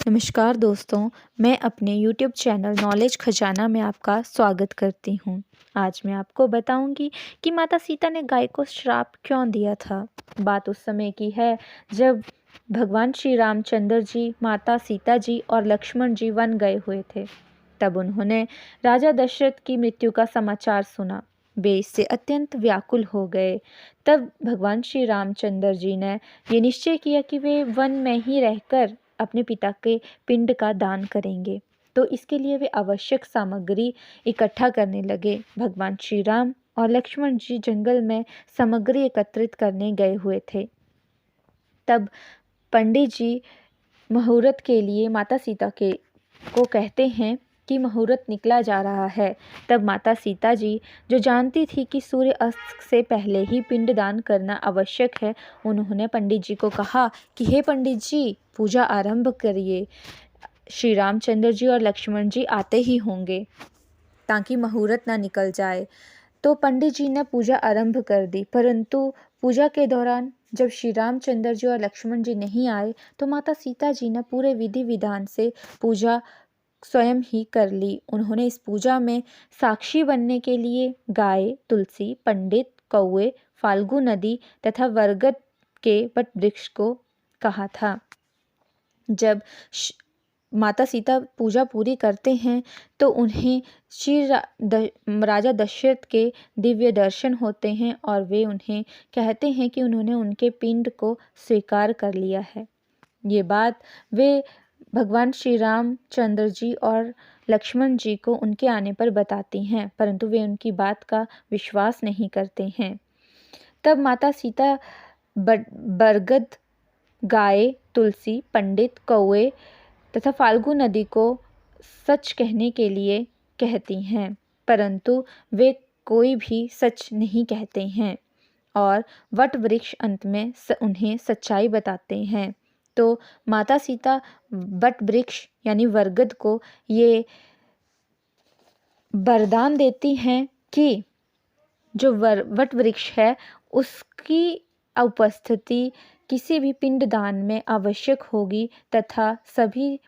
नमस्कार दोस्तों, मैं अपने YouTube चैनल नॉलेज खजाना में आपका स्वागत करती हूँ। आज मैं आपको बताऊंगी कि माता सीता ने गाय को श्राप क्यों दिया था। बात उस समय की है जब भगवान श्री रामचंद्र जी, माता सीता जी और लक्ष्मण जी वन गए हुए थे। तब उन्होंने राजा दशरथ की मृत्यु का समाचार सुना। वे इससे अत्यंत व्याकुल हो गए। तब भगवान श्री रामचंद्र जी ने ये निश्चय किया कि वे वन में ही रहकर अपने पिता के पिंड का दान करेंगे। तो इसके लिए वे आवश्यक सामग्री इकट्ठा करने लगे। भगवान श्री राम और लक्ष्मण जी जंगल में सामग्री एकत्रित करने गए हुए थे। तब पंडित जी मुहूर्त के लिए माता सीता के को कहते हैं कि मुहूर्त निकला जा रहा है। तब माता सीता जी, जो जानती थी कि सूर्य अस्त से पहले ही पिंडदान करना आवश्यक है, उन्होंने पंडित जी को कहा कि हे पंडित जी, पूजा आरंभ करिए। श्री रामचंद्र जी और लक्ष्मण जी आते ही होंगे ताकि मुहूर्त ना निकल जाए। तो पंडित जी ने पूजा आरंभ कर दी, परंतु पूजा के दौरान जब श्री रामचंद्र जी और लक्ष्मण जी नहीं आए तो माता सीता जी ने पूरे विधि विधान से पूजा स्वयं ही कर ली। उन्होंने इस पूजा में साक्षी बनने के लिए गाय, तुलसी, पंडित, कौवे, फाल्गु नदी तथा बरगद के वट वृक्ष को कहा था। जब माता सीता पूजा पूरी करते हैं तो उन्हें राजा दशरथ के दिव्य दर्शन होते हैं और वे उन्हें कहते हैं कि उन्होंने उनके पिंड को स्वीकार कर लिया है। ये बात वे भगवान श्री रामचंद्र जी और लक्ष्मण जी को उनके आने पर बताती हैं, परंतु वे उनकी बात का विश्वास नहीं करते हैं। तब माता सीता बरगद, गाय, तुलसी, पंडित, कौवे तथा फाल्गु नदी को सच कहने के लिए कहती हैं, परंतु वे कोई भी सच नहीं कहते हैं और वट वृक्ष अंत में उन्हें सच्चाई बताते हैं। तो माता सीता वट वृक्ष यानी बरगद को ये वरदान देती हैं कि जो वट वृक्ष है उसकी उपस्थिति किसी भी पिंडदान में आवश्यक होगी तथा सभी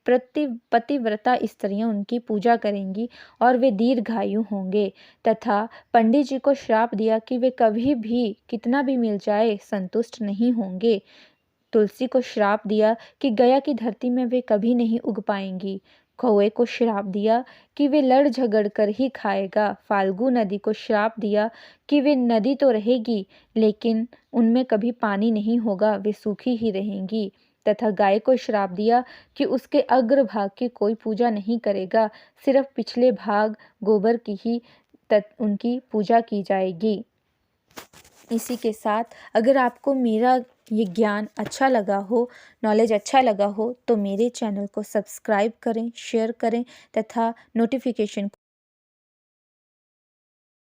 पतिव्रता स्त्रियां उनकी पूजा करेंगी और वे दीर्घायु होंगे। तथा पंडित जी को श्राप दिया कि वे कभी भी कितना भी मिल जाए संतुष्ट नहीं होंगे। तुलसी को श्राप दिया कि गया की धरती में वे कभी नहीं उग पाएंगी। कौवे को श्राप दिया कि वे लड़ झगड़ कर ही खाएगा। फाल्गु नदी को श्राप दिया कि वे नदी तो रहेगी लेकिन उनमें कभी पानी नहीं होगा, वे सूखी ही रहेंगी। तथा गाय को श्राप दिया कि उसके अग्रभाग की कोई पूजा नहीं करेगा, सिर्फ पिछले भाग गोबर की ही उनकी पूजा की जाएगी। इसी के साथ अगर आपको मेरा ये ज्ञान अच्छा लगा हो, नॉलेज अच्छा लगा हो, तो मेरे चैनल को सब्सक्राइब करें, शेयर करें तथा नोटिफिकेशन